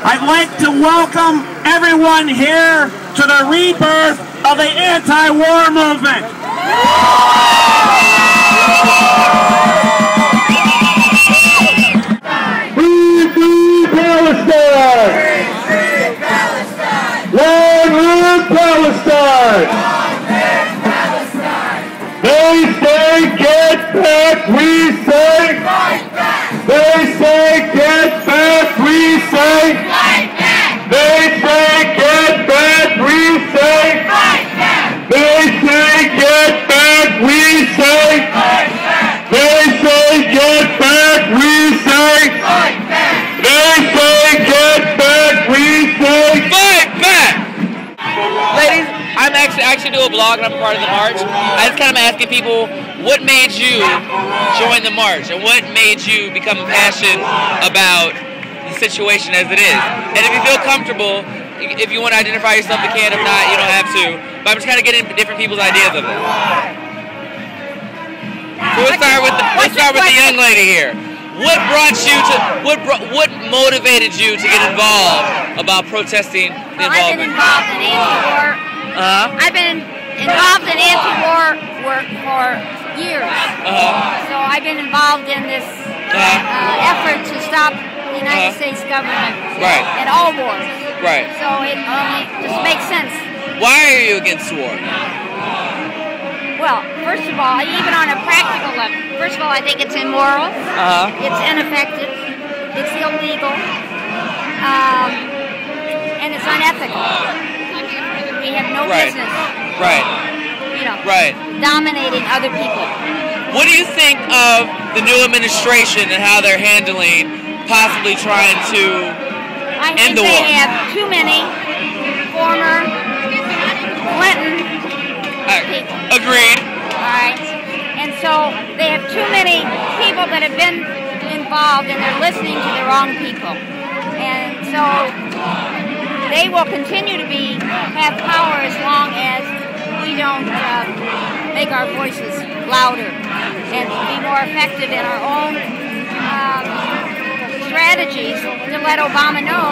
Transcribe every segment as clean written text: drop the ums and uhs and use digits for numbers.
I'd like to welcome everyone here to the rebirth of the anti-war movement. Free Palestine! Free Palestine! Long live Palestine! Long live Palestine! They say get back, we say fight back! They say get back, we say fight back! They say get back, we say fight back! They say get back, we say fight back! They say get back, we say fight back! They say get back, we say fight back! Ladies, I actually do a blog and I'm a part of the march. I just kind of asking people, what made you join the march and what made you become passionate about the situation as it is? And if you feel comfortable, if you want to identify yourself, you can. If not, you don't have to. But I'm just kind of getting different people's ideas of it. So let's start with the young lady here. What brought you to? What motivated you to get involved about protesting the involvement? I've been involved in anti-war work for years. So I've been involved in this effort to stop the United States government and all wars. Right. So it just makes sense. Why are you against war? Well, first of all, even on a practical level, first of all, I think it's immoral. It's ineffective. It's illegal. And it's unethical. We have no business. Dominating other people. What do you think of the new administration and how they're handling possibly trying to end the war? I think they have too many former Clinton people. Agreed. All right. And so they have too many people that have been involved and they're listening to the wrong people. And so they will continue to have power as long as we don't make our voices louder and be more effective in our own strategies to let Obama know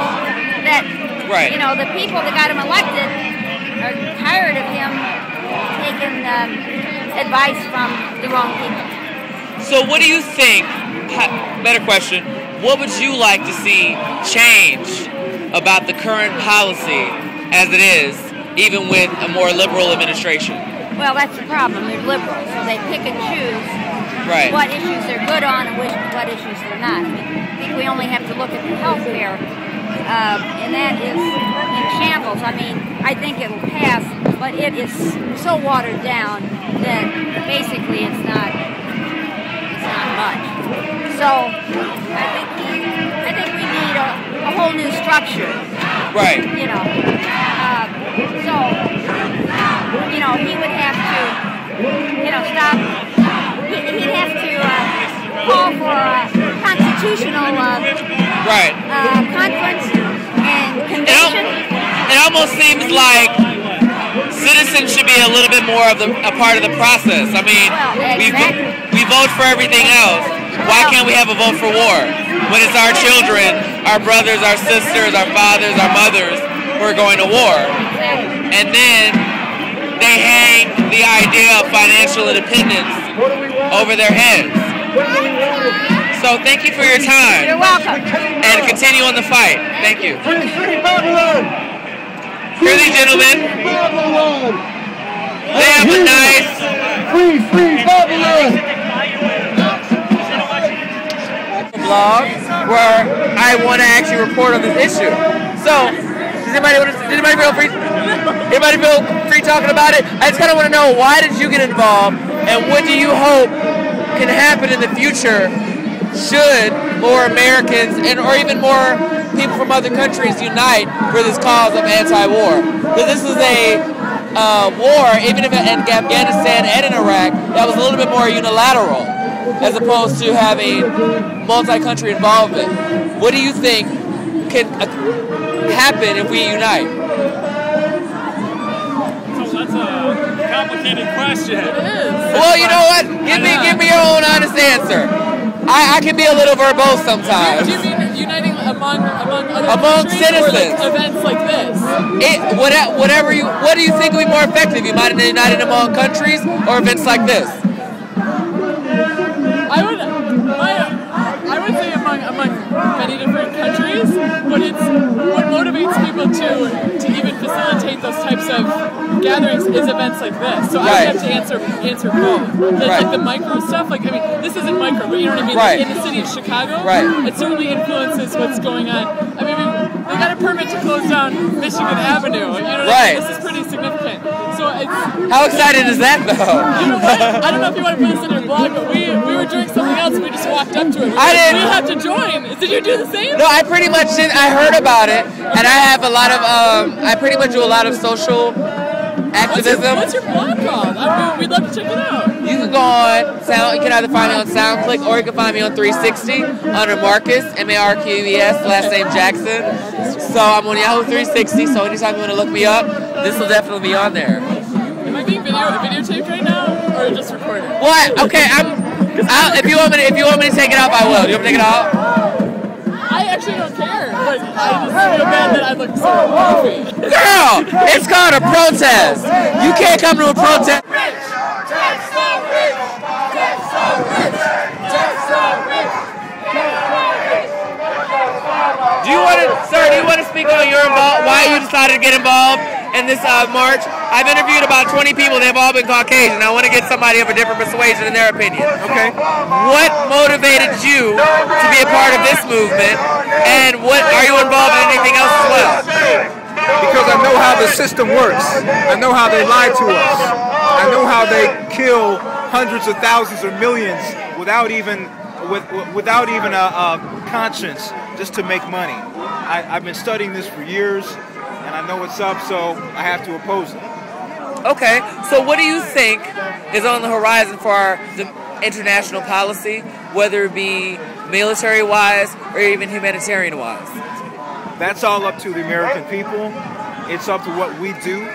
that the people that got him elected are tired of him taking advice from the wrong people. So what do you think, better question, what would you like to see change about the current policy as it is, even with a more liberal administration? Well, that's the problem. They're liberals, so they pick and choose what issues they're good on and what issues they're not. I think we only have to look at the health care, and that is in shambles. I mean, I think it'll pass, but it is so watered down that basically it's not much. So I think we need a whole new structure. Right. He would have to, stop. He'd have to call for a constitutional conference and convention. It almost seems like citizens should be a little bit more of a part of the process. I mean, we vote for everything else. Why can't we have a vote for war? When it's our children, our brothers, our sisters, our fathers, our mothers who are going to war. And then they hang the idea of financial independence over their heads. So thank you for your time. You're welcome. And continue on the fight. Thank you. Here are these gentlemen. They have a nice... Free Babylon! blog where I want to actually report on this issue. So, does anybody feel free talking about it? I just kind of want to know, why did you get involved, and what do you hope can happen in the future should more Americans or even more people from other countries unite for this cause of anti-war? Because this is a war, even if in Afghanistan and in Iraq, that was a little bit more unilateral, as opposed to having multi-country involvement. What do you think can happen if we unite? So that's a complicated question. It is. Well, you know what? Give me your own honest answer. I can be a little verbose sometimes. Do you mean uniting among among citizens. Or like events like this. What do you think would be more effective? United among countries or events like this? I would say among many different countries, but it's what motivates people to even facilitate those types of gatherings is events like this. So I would have to answer both. Like the micro stuff, like I mean, this isn't micro, but you know what I mean? Like in the city of Chicago, it certainly influences what's going on. I mean, they got a permit to close down Michigan Avenue. You know what I mean? This is pretty significant. So it's how excited is that though? You know what? I don't know if you want to put this in your blog, but we were doing something else and we just walked up to it. We have to join. Did you do the same? No, I pretty much did. I heard about it, and I have a lot of. I pretty much do a lot of social activism. What's your blog called? We'd love to check it out. You can go on Sound. You can either find me on SoundClick or you can find me on 360 under Marques, MARQES, last name Jackson. So I'm on Yahoo 360. So anytime you want to look me up, this will definitely be on there. Am I being videotaped right now, or just recorded? What? Okay, if you want me to take it off, I will. Do you want me to take it off? I actually don't care, but I just feel bad that I look so goofy. Girl, it's called a protest. You can't come to a protest. Do you want to speak on why you decided to get involved in this march? I've interviewed about 20 people. They've all been Caucasian. I want to get somebody of a different persuasion in their opinion. Okay. What motivated you to be a part of this movement, and are you involved in anything else as well? Because I know how the system works. I know how they lie to us. I know how they kill hundreds of thousands or millions without even a conscience, just to make money. I've been studying this for years, and I know what's up, so I have to oppose it. Okay, so what do you think is on the horizon for our international policy, whether it be military-wise or even humanitarian-wise? That's all up to the American people. It's up to what we do,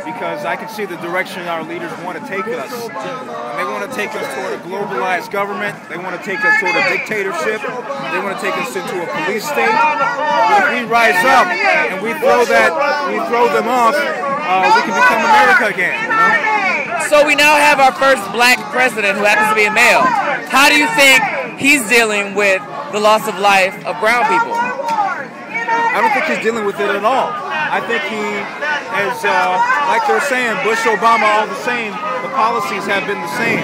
because I can see the direction our leaders want to take us. They want to take us toward a globalized government. They want to take us toward a dictatorship. They want to take us into a police state. But if we rise up and we throw them off, we can become America again. You know? So we now have our first black president, who happens to be a male. How do you think he's dealing with the loss of life of brown people? I don't think he's dealing with it at all. I think he has, like they're saying, Bush, Obama, all the same. The policies have been the same.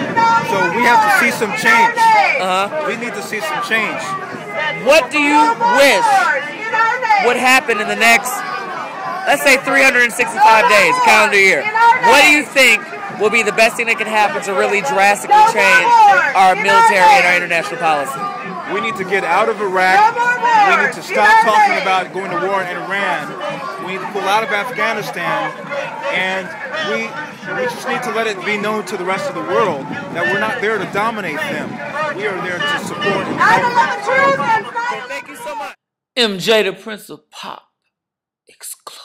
So we have to see some change. We need to see some change. What do you wish would happen in the next, let's say, 365 days, calendar year? What do you think will be the best thing that can happen to really drastically change our military and our international policy? We need to get out of Iraq. We need to stop talking about going to war in Iran. We need to pull out of Afghanistan. And we just need to let it be known to the rest of the world that we're not there to dominate them. We are there to support and help them. Thank you so much. MJ the Prince of Pop. Exclusive.